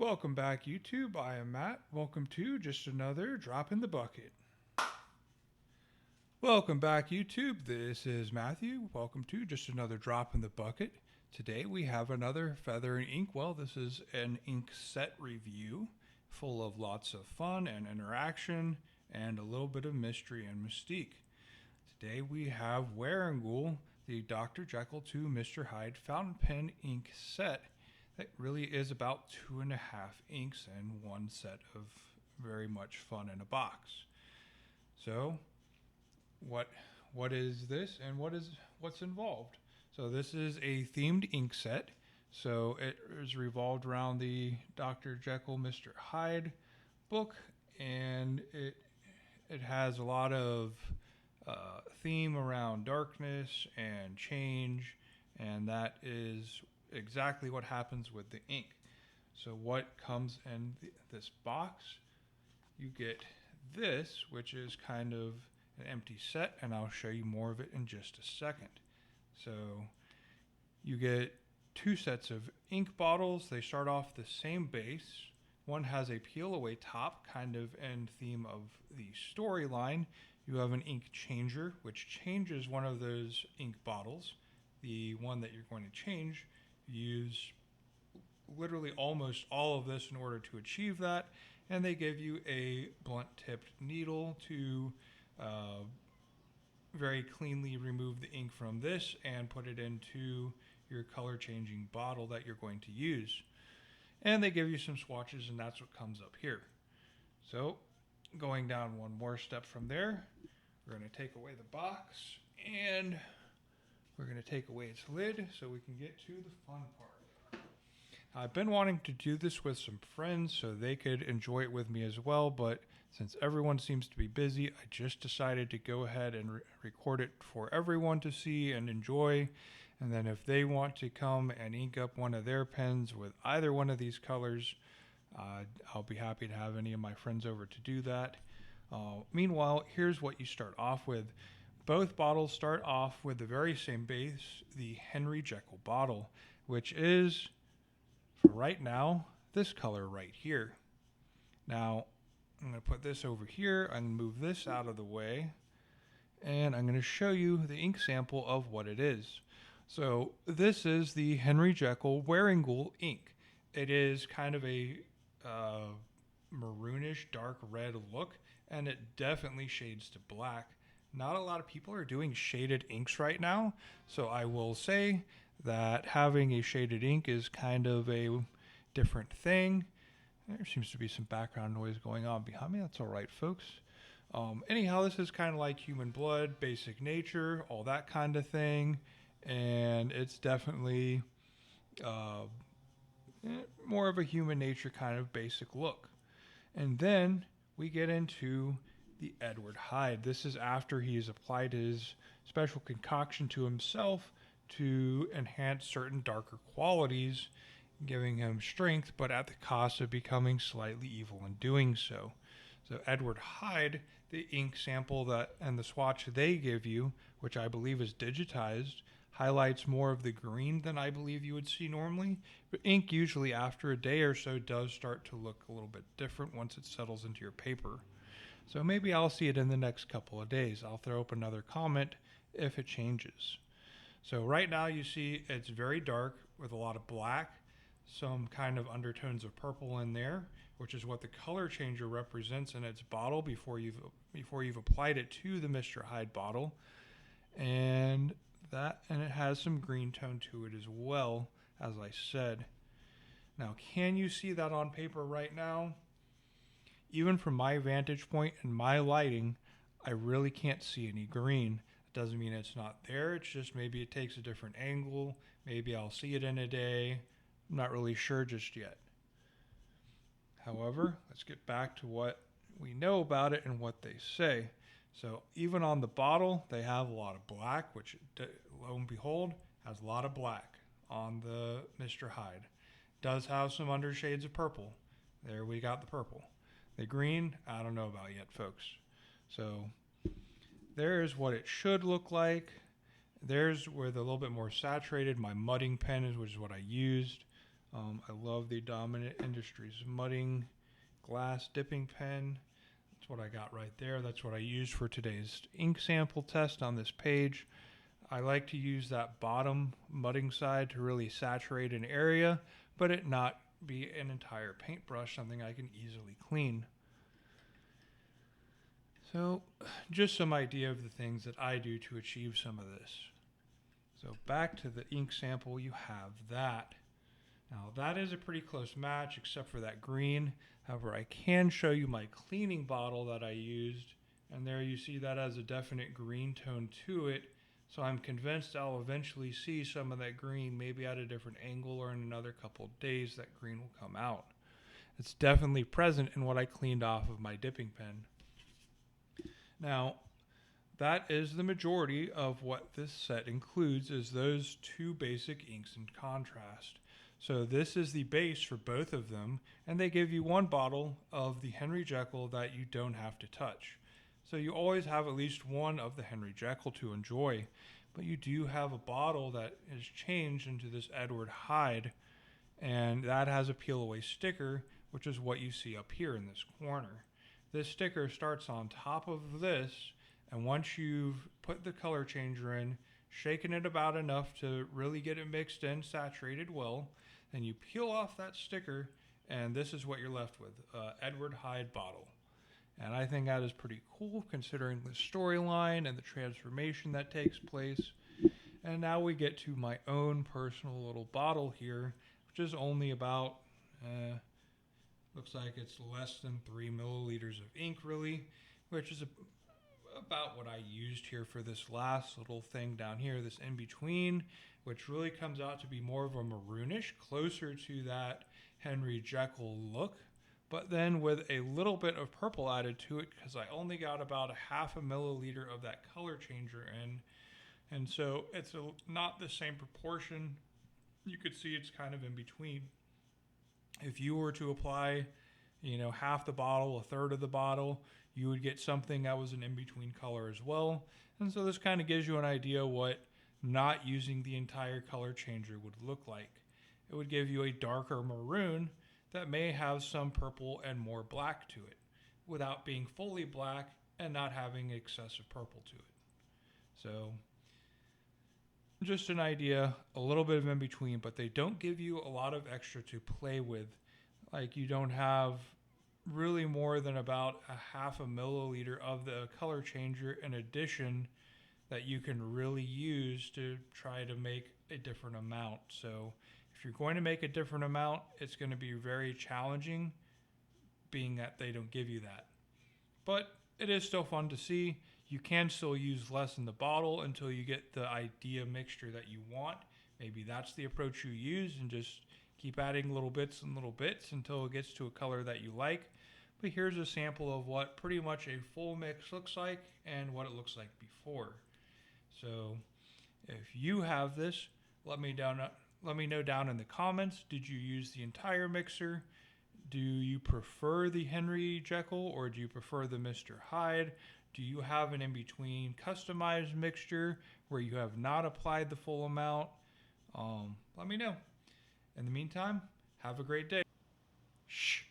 Welcome back, YouTube. I am Matt. Welcome to just another drop in the bucket. Welcome back, YouTube. This is Matthew. Welcome to just another drop in the bucket. Today we have another feather and ink. Well, this is an ink set review full of lots of fun and interaction and a little bit of mystery and mystique. Today we have Wearingeul, the Dr. Jekyll to Mr. Hyde Fountain Pen Ink set. That really is about 2.5 inks and one set of very much fun in a box. So, what is this and what's involved? So this is a themed ink set. So it is revolved around the Dr. Jekyll, Mr. Hyde book, and it has a lot of theme around darkness and change, and that is exactly what happens with the ink. So what comes in this box? You get this, which is kind of an empty set, and I'll show you more of it in just a second. So you get two sets of ink bottles. They start off the same base. One has a peel away top, kind of in theme of the storyline. You have an ink changer, which changes one of those ink bottles. The one that you're going to change, use literally almost all of this in order to achieve that, and they give you a blunt tipped needle to very cleanly remove the ink from this and put it into your color changing bottle that you're going to use. And they give you some swatches, and that's what comes up here. So going down one more step from there, we're going to take away the box and we're going to take away its lid so we can get to the fun part. I've been wanting to do this with some friends so they could enjoy it with me as well, but since everyone seems to be busy, I just decided to go ahead and record it for everyone to see and enjoy. And then if they want to come and ink up one of their pens with either one of these colors, I'll be happy to have any of my friends over to do that. Meanwhile, here's what you start off with. Both bottles start off with the very same base, the Henry Jekyll bottle, which is, for right now, this color right here. Now, I'm going to put this over here. I'm going to move this out of the way, and I'm going to show you the ink sample of what it is. So this is the Henry Jekyll Wearingeul ink. It is kind of a maroonish dark red look, and it definitely shades to black. Not a lot of people are doing shaded inks right now, so I will say that having a shaded ink is kind of a different thing. There seems to be some background noise going on behind me. That's all right, folks. Anyhow, this is kind of like human blood, basic nature, all that kind of thing, and it's definitely more of a human nature kind of basic look. And then we get into the Edward Hyde. This is after he's applied his special concoction to himself to enhance certain darker qualities, giving him strength, but at the cost of becoming slightly evil in doing so. So Edward Hyde, the ink sample that and the swatch they give you, which I believe is digitized, highlights more of the green than I believe you would see normally. But ink usually after a day or so does start to look a little bit different once it settles into your paper. So maybe I'll see it in the next couple of days. I'll throw up another comment if it changes. So right now you see it's very dark with a lot of black, some kind of undertones of purple in there, which is what the color changer represents in its bottle before you've applied it to the Mr. Hyde bottle. And it has some green tone to it as well, as I said. Now, can you see that on paper right now? Even from my vantage point and my lighting, I really can't see any green. It doesn't mean it's not there. It's just maybe it takes a different angle. Maybe I'll see it in a day. I'm not really sure just yet. However, let's get back to what we know about it and what they say. So even on the bottle, they have a lot of black, which lo and behold has a lot of black on the Mr. Hyde. Does have some undershades of purple. There we got the purple. The green, I don't know about yet, folks. So there's what it should look like. There's where the little bit more saturated, my mudding pen is, which is what I used. I love the Dominant Industries mudding glass dipping pen. That's what I got right there. That's what I used for today's ink sample test on this page. I like to use that bottom mudding side to really saturate an area, but it not be an entire paintbrush, something I can easily clean. So just some idea of the things that I do to achieve some of this. So back to the ink sample, you have that. Now that is a pretty close match except for that green. However, I can show you my cleaning bottle that I used, and there you see that has a definite green tone to it. So I'm convinced I'll eventually see some of that green, maybe at a different angle, or in another couple of days that green will come out. It's definitely present in what I cleaned off of my dipping pen. Now, that is the majority of what this set includes, is those two basic inks in contrast. So this is the base for both of them, and they give you one bottle of the Henry Jekyll that you don't have to touch. So you always have at least one of the Henry Jekyll to enjoy, but you do have a bottle that is changed into this Edward Hyde, and that has a peel away sticker, which is what you see up here in this corner. This sticker starts on top of this, and once you've put the color changer in, shaken it about enough to really get it mixed in, saturated well, then you peel off that sticker, and this is what you're left with, Edward Hyde bottle. And I think that is pretty cool considering the storyline and the transformation that takes place. And now we get to my own personal little bottle here, which is only about, looks like it's less than 3 milliliters of ink really, which is about what I used here for this last little thing down here, this in between, which really comes out to be more of a maroonish, closer to that Henry Jekyll look, but then with a little bit of purple added to it because I only got about a half a milliliter of that color changer in, and so it's not the same proportion. You could see it's kind of in between. If you were to apply, half the bottle, a third of the bottle, you would get something that was an in-between color as well. And so this kind of gives you an idea what not using the entire color changer would look like. It would give you a darker maroon that may have some purple and more black to it, without being fully black and not having excessive purple to it. So just an idea, a little bit of in between, but they don't give you a lot of extra to play with. Like you don't have really more than about a half a milliliter of the color changer in addition that you can really use to try to make a different amount. So if you're going to make a different amount, it's going to be very challenging, being that they don't give you that. But it is still fun to see. You can still use less in the bottle until you get the idea mixture that you want. Maybe that's the approach you use, and just keep adding little bits and little bits until it gets to a color that you like. But here's a sample of what pretty much a full mix looks like and what it looks like before. So if you have this, let me know down in the comments. Did you use the entire mixer? Do you prefer the Henry Jekyll or do you prefer the Mr. Hyde? Do you have an in-between customized mixture where you have not applied the full amount? Let me know. In the meantime, have a great day. Shh.